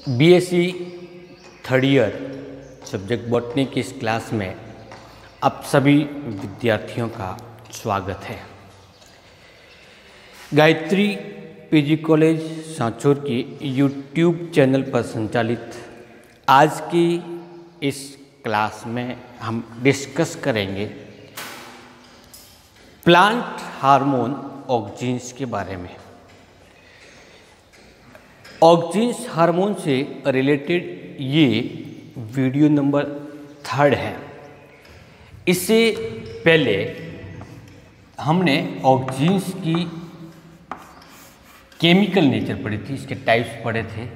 BSc third year subject botany की इस class में आप सभी विद्यार्थियों का स्वागत है। गायत्री पीजी कॉलेज सांचौर की यूट्यूब चैनल पर संचालित आज की इस क्लास में हम डिस्कस करेंगे प्लांट हार्मोन ऑक्जीन्स के बारे में। ऑक्जीन्स हार्मोन से रिलेटेड ये वीडियो नंबर 3 है। इससे पहले हमने ऑक्जीन्स की केमिकल नेचर पढ़ी थी, इसके टाइप्स पढ़े थे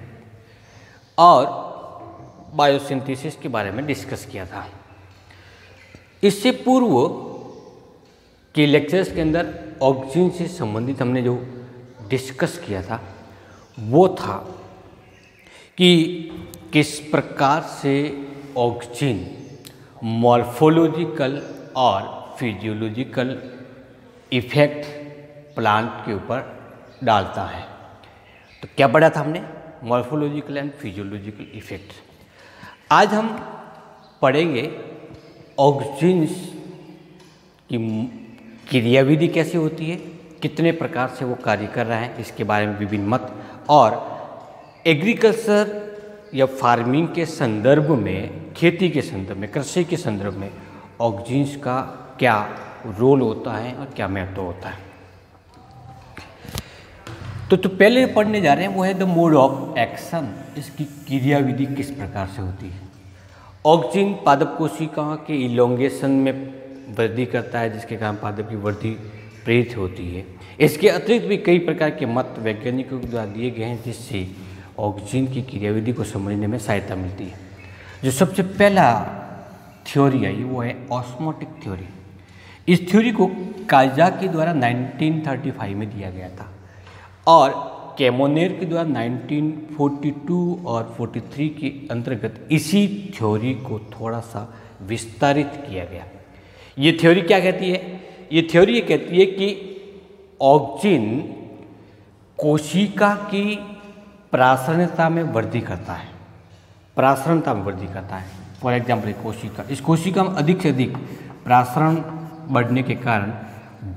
और बायोसिंथेसिस के बारे में डिस्कस किया था। इससे पूर्व के लेक्चर्स के अंदर ऑक्सीजन से संबंधित हमने जो डिस्कस किया था वो था कि किस प्रकार से ऑक्सीजन मॉर्फोलॉजिकल और फिजियोलॉजिकल इफेक्ट प्लांट के ऊपर डालता है। तो क्या पढ़ा था हमने? Morphological and physiological effect. आज हम पढ़ेंगे ऑक्सीजन की क्रियाविधि कैसे होती है, कितने प्रकार से वो कार्य कर रहा है, इसके बारे में विभिन्न मत और एग्रीकल्चर या फार्मिंग के संदर्भ में, खेती के संदर्भ में, कृषि के संदर्भ में ऑक्सीजन्स का क्या रोल होता है और क्या महत्व होता है। तो पहले पढ़ने जा रहे हैं वो है द मोड ऑफ एक्शन। इसकी क्रियाविधि किस प्रकार से होती है। ऑक्सीजन पादप कोशिका के इलोंगेशन में वृद्धि करता है, जिसके कारण पादप की वृद्धि प्रेरित होती है। इसके अतिरिक्त भी कई प्रकार के मत वैज्ञानिकों द्वारा दिए गए हैं जिससे ऑक्सीजन की क्रियाविधि को समझने में सहायता मिलती है। जो सबसे पहला थ्योरी आई वो है ऑस्मोटिक थ्योरी। इस थ्योरी को काजा के द्वारा 1935 में दिया गया था और कैमोनेर के द्वारा 1942 और 43 के अंतर्गत इसी थ्योरी को थोड़ा सा विस्तारित किया गया। ये थ्योरी क्या कहती है? ये थ्योरी ये कहती है कि ऑक्सीजन कोशिका की प्रासरणता में वृद्धि करता है। प्रासरणता में वृद्धि करता है। फॉर एग्जाम्पल इस कोशिका में अधिक से अधिक प्रासरण बढ़ने के कारण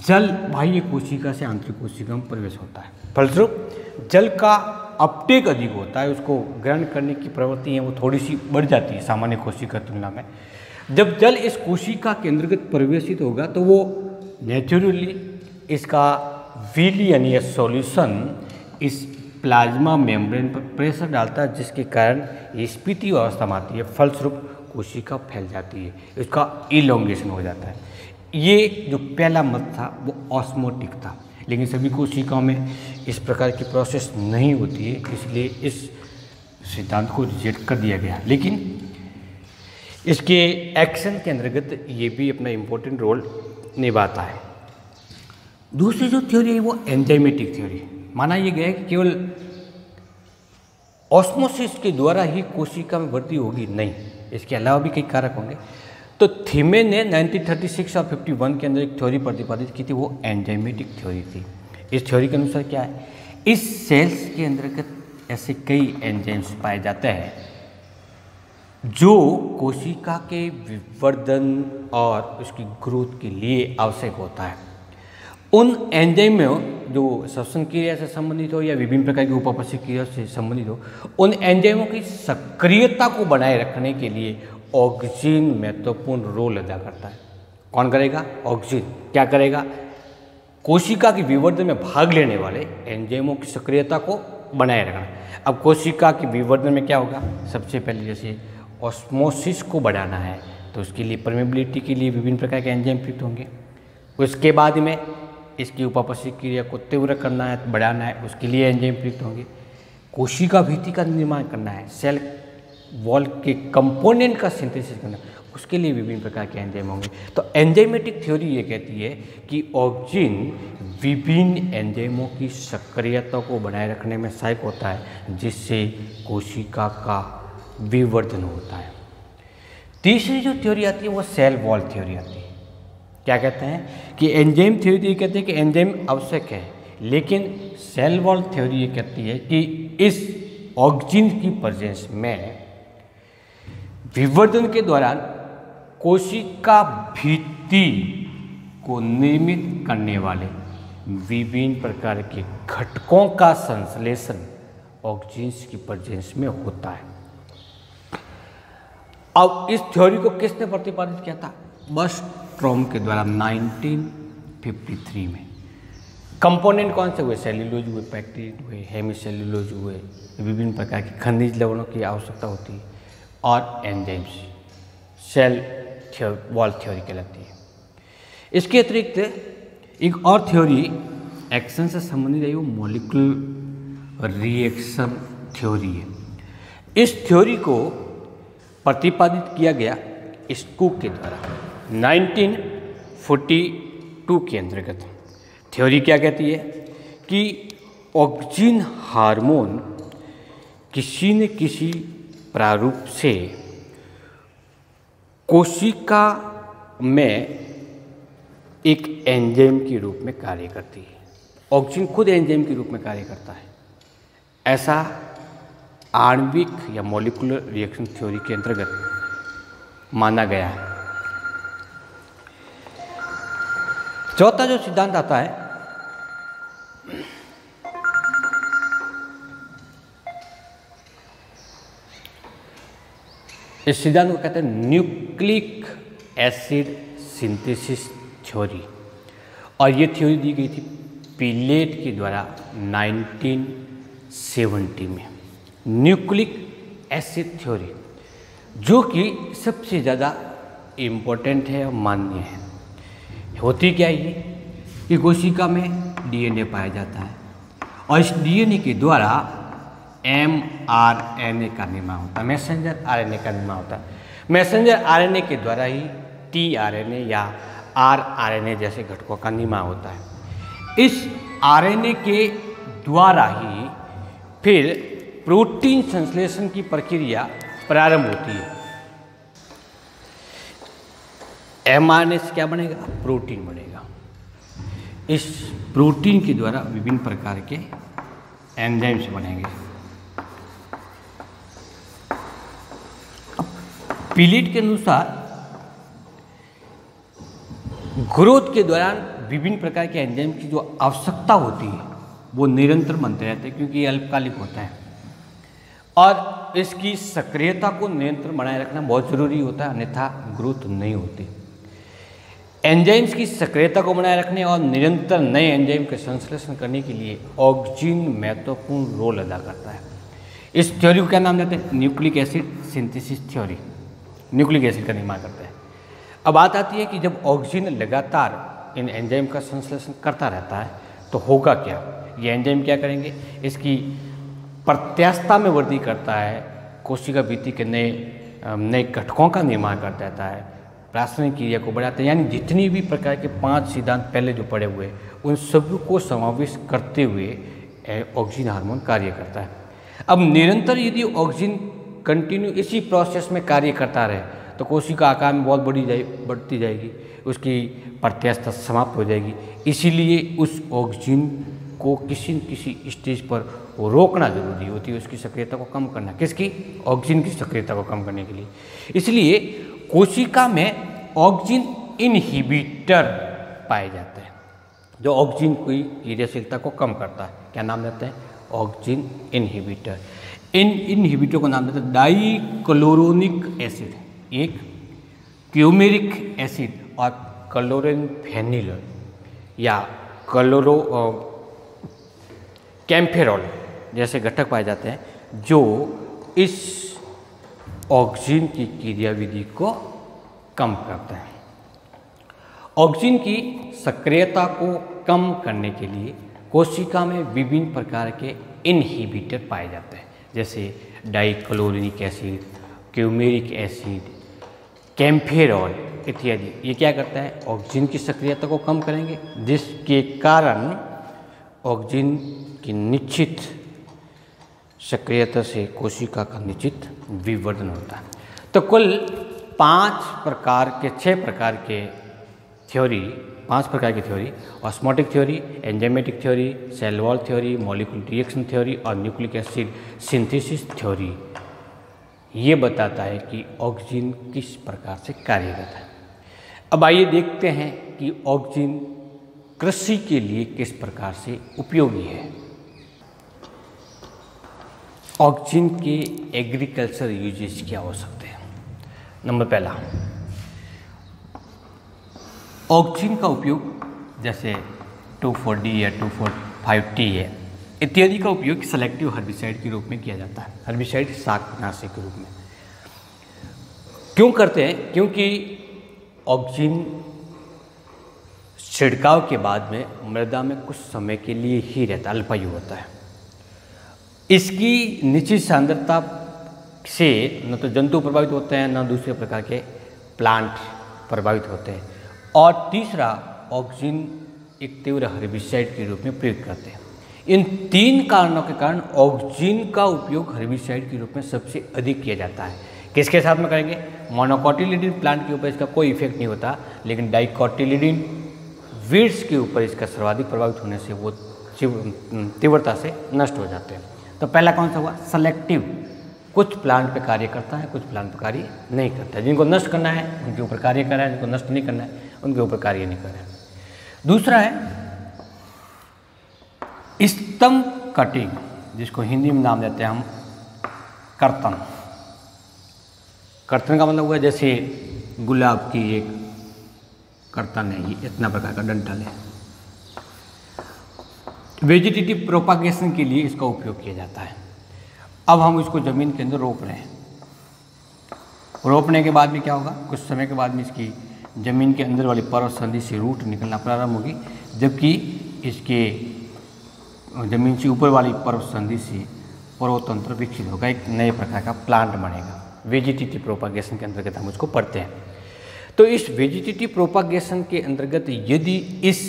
जल बाह्य कोशिका से आंतरिक कोशिका में प्रवेश होता है। फलस्वरूप जल का अपटेक अधिक होता है, उसको ग्रहण करने की प्रवृत्ति है वो थोड़ी सी बढ़ जाती है सामान्य कोशिका की तुलना में। जब जल इस कोशिका के अंतर्गत प्रवेशित होगा तो वो नेचुरली इसका विलयन या सॉल्यूशन इस प्लाज्मा मेम्ब्रेन पर प्रेशर डालता है, जिसके कारण स्फीति अवस्था में आती है। फलस्वरूप कोशिका फैल जाती है, इसका इलोंगेशन हो जाता है। ये जो पहला मत था वो ऑस्मोटिक था, लेकिन सभी कोशिकाओं में इस प्रकार की प्रोसेस नहीं होती है, इसलिए इस सिद्धांत को रिजेक्ट कर दिया गया। लेकिन इसके एक्शन के अंतर्गत ये भी अपना इम्पोर्टेंट रोल निभाता है। दूसरी जो थ्योरी है वो एंजाइमेटिक थ्योरी। माना यह गया है कि केवल ऑस्मोसिस के द्वारा ही कोशिका में वृद्धि होगी, नहीं, इसके अलावा भी कई कारक होंगे। तो थीमे ने 1936 और 51 के अंदर एक थ्योरी प्रतिपादित की थी, वो एंजाइमेटिक थ्योरी थी। इस थ्योरी के अनुसार क्या है, इस सेल्स के अंतर्गत ऐसे कई एंजाइम्स पाए जाते हैं जो कोशिका के विवर्धन और उसकी ग्रोथ के लिए आवश्यक होता है। उन एंजाइम में जो श्वसन क्रिया से संबंधित हो या विभिन्न प्रकार की उपापचय क्रिया से संबंधित हो, उन एंजाइमों की सक्रियता को बनाए रखने के लिए ऑक्सीजन महत्वपूर्ण रोल अदा करता है। कौन करेगा? ऑक्सीजन। क्या करेगा? कोशिका के विवर्धन में भाग लेने वाले एंजाइमों की सक्रियता को बनाए रखना। अब कोशिका के विवर्धन में क्या होगा? सबसे पहले जैसे ऑस्मोसिस को बढ़ाना है तो उसके लिए परमेबिलिटी के लिए विभिन्न प्रकार के एंजाइम प्रयुक्त होंगे। उसके बाद में इसकी उपापचय क्रिया को तीव्र करना है, बढ़ाना है, उसके लिए एंजाइम प्रयुक्त होंगे। कोशिका भित्ति का निर्माण करना है, सेल वॉल के कंपोनेंट का सिंथेसिस करना है, उसके लिए विभिन्न प्रकार के एंजाइम होंगे। तो एंजाइमेटिक थ्योरी ये कहती है कि ऑक्सीजन विभिन्न एंजाइमों की सक्रियता को बनाए रखने में सहायक होता है, जिससे कोशिका का विवर्धन होता है। तीसरी जो थ्योरी आती है वो सेल वॉल थ्योरी आती है। क्या कहते हैं कि एंजाइम थ्योरी कहते हैं कि एंजाइम आवश्यक है, लेकिन सेल वॉल थ्योरी ये कहती है कि इस ऑक्सीजन की प्रेजेंस में विवर्धन के दौरान कोशिका भित्ति को निर्मित करने वाले विभिन्न प्रकार के घटकों का संश्लेषण ऑक्सीजन की प्रेजेंस में होता है। अब इस थ्योरी को किसने प्रतिपादित किया था? बर्नस्ट्रॉम के द्वारा 1953 में। कंपोनेंट कौन से हुए? सेल्यूलोज हुए, पैक्टिन हुए, हेमीसेल्यूलोज हुए, विभिन्न प्रकार के खनिज लवणों की आवश्यकता होती है, और एंजाइम्स, सेल वॉल थ्योरी कहलाती है। इसके अतिरिक्त एक और थ्योरी एक्शन से संबंधित है, वो मॉलिक्यूलर रिएक्शन थ्योरी है। इस थ्योरी को प्रतिपादित किया गया स्कूक के द्वारा 1942 के अंतर्गत। थ्योरी क्या कहती है कि ऑक्सीजन हार्मोन किसी न किसी प्रारूप से कोशिका में एक एंजाइम के रूप में कार्य करती है। ऑक्सीजन खुद एंजाइम के रूप में कार्य करता है, ऐसा आणविक या मॉलिक्यूलर रिएक्शन थ्योरी के अंतर्गत माना गया है। चौथा जो सिद्धांत आता है, इस सिद्धांत को कहते हैं न्यूक्लिक एसिड सिंथेसिस थ्योरी, और ये थ्योरी दी गई थी पिलेट के द्वारा 1970 में। न्यूक्लिक एसिड थ्योरी जो कि सबसे ज़्यादा इम्पोर्टेंट है और मान्य है। होती क्या है ये कि कोशिका में डीएनए पाया जाता है, और इस डीएनए के द्वारा mRNA का निर्माण होता है, मैसेंजर आरएनए का निर्माण होता है। मैसेंजर आरएनए के द्वारा ही tRNA या rRNA जैसे घटकों का निर्माण होता है। इस आरएनए के द्वारा ही फिर प्रोटीन संश्लेषण की प्रक्रिया प्रारंभ होती है। mRNA से क्या बनेगा? प्रोटीन बनेगा। इस प्रोटीन के द्वारा विभिन्न प्रकार के एंजाइम्स बनेंगे। पिलेट के अनुसार ग्रोथ के दौरान विभिन्न प्रकार के एंजाइम की जो आवश्यकता होती है वो निरंतर बनते रहते हैं, क्योंकि ये अल्पकालिक होता है और इसकी सक्रियता को निरंतर बनाए रखना बहुत जरूरी होता है, अन्यथा ग्रोथ नहीं होती। एंजाइम्स की सक्रियता को बनाए रखने और निरंतर नए एंजाइम के संश्लेषण करने के लिए ऑक्सीजन महत्वपूर्ण रोल अदा करता है। इस थ्योरी को क्या नाम देते हैं? Nucleic acid synthesis theory. Nucleic acid का निर्माण करता है। अब बात आती है कि जब ऑक्सीजन लगातार इन एंजाइम का संश्लेषण करता रहता है तो होगा क्या? ये एंजाइम क्या करेंगे? इसकी प्रत्यास्थता में वृद्धि करता है, कोशिका भित्ति के नए घटकों का निर्माण करता रहता है, रासायनिक क्रिया को बढ़ाते हैं। यानी जितनी भी प्रकार के 5 सिद्धांत पहले जो पढ़े हुए उन सभी को समावेश करते हुए ऑक्सीजन हार्मोन कार्य करता है। अब निरंतर यदि ऑक्सीजन कंटिन्यू इसी प्रोसेस में कार्य करता रहे तो कोशिका आकार में बहुत बढ़ती जाएगी, उसकी प्रत्यास्थता समाप्त हो जाएगी। इसीलिए उस ऑक्सीजन को किसी न किसी स्टेज पर रोकना जरूरी होती है, उसकी सक्रियता को कम करना। किसकी? ऑक्सीजन की सक्रियता को कम करने के लिए। इसलिए कोशिका में ऑक्सीजन इनहिबिटर पाए जाते हैं जो ऑक्सीजन की क्रियाशीलता को कम करता है। क्या नाम देते हैं? Oxygen inhibitor. इन इनहिबिटर को नाम देते हैं डाइक्लोरोनिक एसिड, एक क्यूमेरिक एसिड और क्लोरोफेनिल या कैम्फेरॉल जैसे घटक पाए जाते हैं जो इस ऑक्सीजन की क्रियाविधि को कम करते हैं। ऑक्सीजन की सक्रियता को कम करने के लिए कोशिका में विभिन्न प्रकार के इनहिबिटर पाए जाते हैं, जैसे डाइक्लोरोनिक एसिड, क्यूमेरिक एसिड, कैम्फेरॉल इत्यादि। ये क्या करता है? ऑक्सीजन की सक्रियता को कम करेंगे, जिसके कारण ऑक्सीजन की निश्चित सक्रियता से कोशिका का निश्चित विवर्धन होता है। तो कुल 6 प्रकार के थ्योरी 5 प्रकार की theory, osmotic theory, enzymatic theory, cell wall theory, molecular reaction theory और न्यूक्लिक एसिड सिंथेसिस थ्योरी, ये बताता है कि ऑक्सीजन किस प्रकार से कार्यरत है। अब आइए देखते हैं कि ऑक्सीजन कृषि के लिए किस प्रकार से उपयोगी है। ऑक्सीजन के एग्रीकल्चर यूजेज क्या हो सकते हैं। नंबर पहला, ऑक्सीजन का उपयोग जैसे 2,4-D या 2,4,5-T है इत्यादि का उपयोग सेलेक्टिव हर्बिसाइड के रूप में किया जाता है, हर्बिसाइड शाकनाशी के रूप में। क्यों करते हैं? क्योंकि ऑक्सीजन छिड़काव के बाद में मृदा में कुछ समय के लिए ही रहता है, अल्पायु होता है। इसकी निश्चित सांद्रता से न तो जंतु प्रभावित होते हैं, न दूसरे प्रकार के प्लांट प्रभावित होते हैं। और तीसरा, ऑक्सीजन एक तीव्र हर्बिसाइड के रूप में प्रयोग करते हैं। इन 3 कारणों के कारण ऑक्सीजन का उपयोग हर्बिसाइड के रूप में सबसे अधिक किया जाता है। किसके साथ में करेंगे? मोनोकोटिलिडीन प्लांट के ऊपर इसका कोई इफेक्ट नहीं होता, लेकिन डाइकोटिलिडीन वीड्स के ऊपर इसका सर्वाधिक प्रभावित होने से वो तीव्रता से नष्ट हो जाते हैं। तो पहला कौन सा हुआ? सेलेक्टिव। कुछ प्लांट पे कार्य करता है, कुछ प्लांट पे कार्य नहीं करता है। जिनको नष्ट करना है उनके ऊपर कार्य कर रहा है, जिनको नष्ट नहीं करना है उनके ऊपर कार्य नहीं कर रहा है। दूसरा है स्तंभ कटिंग, जिसको हिंदी में नाम देते हैं हम कर्तन। कर्तन का मतलब हुआ जैसे गुलाब की एक कर्तन है, ये इतना प्रकार का डंठल है। वेजिटेटिव प्रोपागेशन के लिए इसका उपयोग किया जाता है। अब हम इसको ज़मीन के अंदर रोप रहे हैं। रोपने के बाद में क्या होगा? कुछ समय के बाद में इसकी ज़मीन के अंदर वाली पर्व संधि से रूट निकलना प्रारंभ होगी, जबकि इसके ज़मीन से ऊपर वाली पर्व संधि से पर्वतंत्र विकसित होगा, एक नए प्रकार का प्लांट बनेगा। वेजिटेटिव प्रोपागेशन के अंतर्गत हम उसको पढ़ते हैं। तो इस वेजिटेटिव प्रोपागेशन के अंतर्गत यदि इस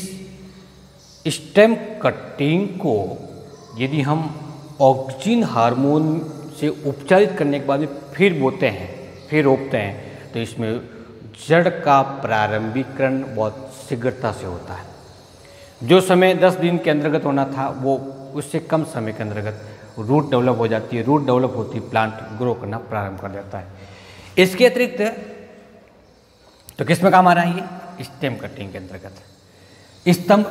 स्टेम कटिंग को यदि हम ऑक्सीजन हार्मोन से उपचारित करने के बाद फिर बोते हैं, फिर रोपते हैं, तो इसमें जड़ का प्रारंभिकरण बहुत शीघ्रता से होता है। जो समय 10 दिन के अंतर्गत होना था वो उससे कम समय के अंतर्गत रूट डेवलप हो जाती है। रूट डेवलप होती है, प्लांट ग्रो करना प्रारंभ कर देता है। इसके अतिरिक्त तो किस में काम आ रहा है? ये स्टेम कटिंग के अंतर्गत स्तंभ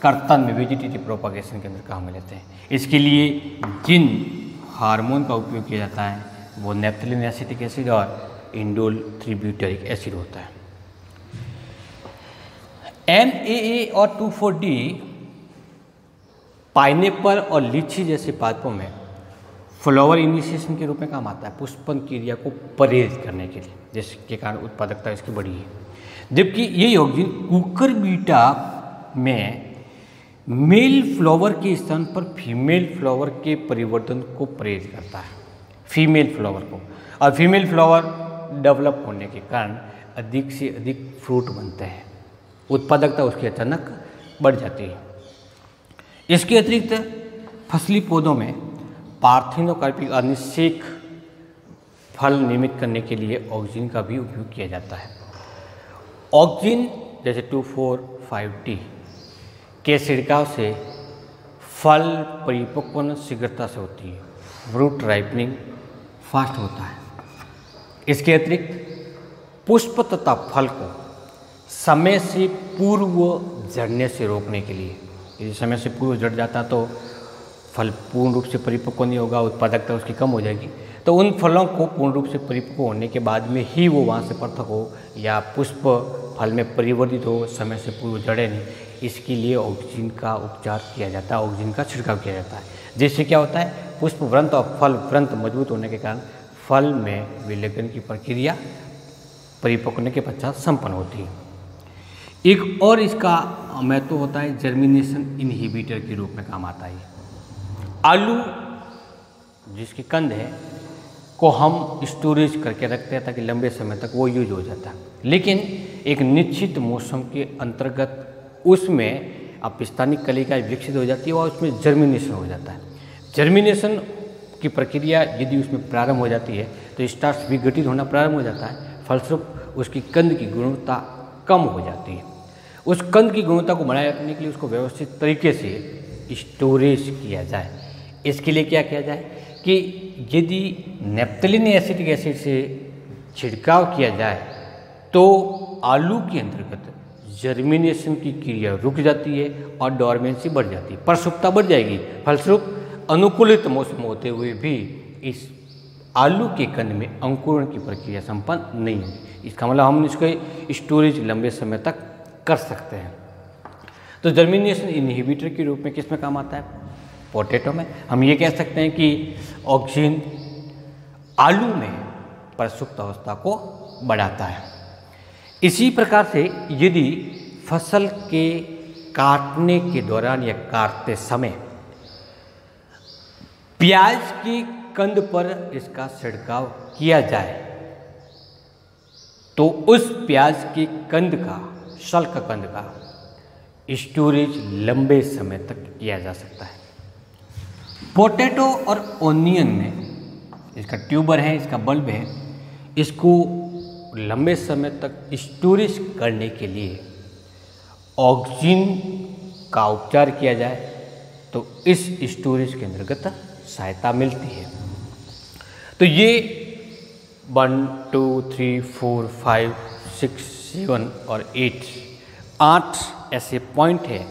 कर्तन में वेजिटेटिव प्रोपागेशन के अंदर काम में लेते हैं। इसके लिए जिन हार्मोन का उपयोग किया जाता है वो नेप्थलीन एसिटिक एसिड और इंडोल 3-ब्यूटारिक एसिड होता है। NAA और 2,4-D पाइनएप्पल और लीची जैसे पादपों में फ्लावर इनिशिएशन के रूप में काम आता है, पुष्पन क्रिया को प्रेरित करने के लिए, जिसके कारण उत्पादकता इसकी बढ़ी है। जबकि ये ऑक्सीजन कुकुरबिटा में मेल फ्लावर के स्थान पर फीमेल फ्लावर के परिवर्तन को प्रेरित करता है, फीमेल फ्लावर को। और फीमेल फ्लावर डेवलप होने के कारण अधिक से अधिक फ्रूट बनते हैं, उत्पादकता उसकी अचानक बढ़ जाती है। इसके अतिरिक्त फसली पौधों में पार्थिनोकार्पिक अनिषेक फल निर्मित करने के लिए ऑक्सीजन का भी उपयोग किया जाता है। ऑक्सीजन जैसे 2,4,5-T के छिड़काव से फल परिपक्वन शीघ्रता से होती है, फ्रूट राइपनिंग फास्ट होता है। इसके अतिरिक्त पुष्प तथा फल को समय से पूर्व झड़ने से रोकने के लिए, यदि समय से पूर्व झड़ जाता तो फल पूर्ण रूप से परिपक्व नहीं होगा, उत्पादकता उसकी कम हो जाएगी। तो उन फलों को पूर्ण रूप से परिपक्व होने के बाद में ही वो वहाँ से पृथक हो या पुष्प फल में परिवर्तित हो, समय से पूर्व झड़े नहीं, इसके लिए ऑक्सीजन का उपचार किया जाता है, ऑक्सीजन का छिड़काव किया जाता है। जिससे क्या होता है? पुष्प व्रंत और फल व्रंत मजबूत होने के कारण फल में विलयन की प्रक्रिया परिपक्व होने के पश्चात संपन्न होती है। एक और इसका महत्व होता है, जर्मिनेशन इनहिबिटर के रूप में काम आता है। आलू जिसके कंद है को हम स्टोरेज करके रखते हैं ताकि लंबे समय तक वो यूज हो जाता है, लेकिन एक निश्चित मौसम के अंतर्गत उसमें अपस्थानिक कलिकाएं विकसित हो जाती है और उसमें जर्मिनेशन हो जाता है। जर्मिनेशन की प्रक्रिया यदि उसमें प्रारंभ हो जाती है तो स्टार्च विघटित होना प्रारंभ हो जाता है, फलस्वरूप उसकी कंद की गुणवत्ता कम हो जाती है। उस कंद की गुणवत्ता को बनाए रखने के लिए उसको व्यवस्थित तरीके से स्टोरेज किया जाए। इसके लिए क्या किया जाए कि यदि नेप्थलीन एसिटिक एसिड से छिड़काव किया जाए तो आलू के अंतर्गत जर्मिनेशन की क्रिया रुक जाती है और डोरमेंसी बढ़ जाती है, प्रसुप्ता बढ़ जाएगी। फलस्वरूप अनुकूलित मौसम होते हुए भी इस आलू के कंद में अंकुरण की प्रक्रिया संपन्न नहीं होगी। इसका मतलब हम इसके स्टोरेज लंबे समय तक कर सकते हैं। तो जर्मिनेशन इनहिबिटर के रूप में किस में काम आता है? पोटैटो में। हम ये कह सकते हैं कि ऑक्सिन आलू में प्रसुप्त अवस्था को बढ़ाता है। इसी प्रकार से यदि फसल के काटने के दौरान या काटते समय प्याज की कंद पर इसका छिड़काव किया जाए तो उस प्याज के कंद का, शल्क कंद का स्टोरेज लंबे समय तक किया जा सकता है। पोटैटो और ओनियन में इसका ट्यूबर है, इसका बल्ब है, इसको लंबे समय तक स्टोरेज करने के लिए ऑक्सीजन का उपचार किया जाए तो इस स्टोरेज के अंतर्गत सहायता मिलती है। तो ये 1, 2, 3, 4, 5, 6, 7 और 8 ऐसे पॉइंट है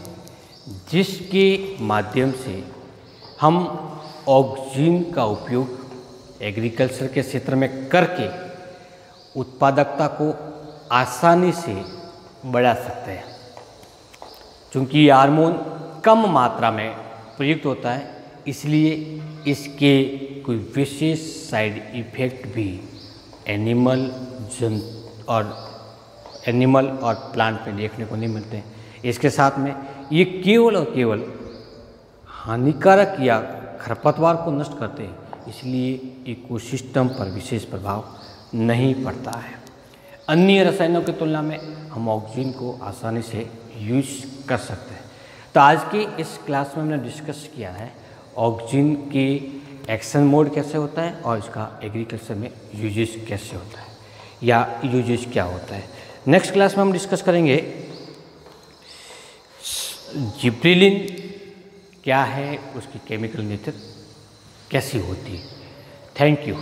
जिसके माध्यम से हम ऑक्सीजन का उपयोग एग्रीकल्चर के क्षेत्र में करके उत्पादकता को आसानी से बढ़ा सकते हैं। चूँकि ये हार्मोन कम मात्रा में प्रयुक्त होता है इसलिए इसके कोई विशेष साइड इफ़ेक्ट भी एनिमल और प्लांट में देखने को नहीं मिलते हैं। इसके साथ में ये केवल और केवल हानिकारक या खरपतवार को नष्ट करते हैं, इसलिए इकोसिस्टम पर विशेष प्रभाव नहीं पड़ता है। अन्य रसायनों की तुलना में हम ऑक्सीजन को आसानी से यूज कर सकते हैं। तो आज की इस क्लास में हमने डिस्कस किया है ऑक्सीजन के एक्शन मोड कैसे होता है और इसका एग्रीकल्चर में यूजेस कैसे होता है या यूजेस क्या होता है। नेक्स्ट क्लास में हम डिस्कस करेंगे जिब्रेलिन क्या है, उसकी केमिकल नेचर कैसी होती है। Thank you.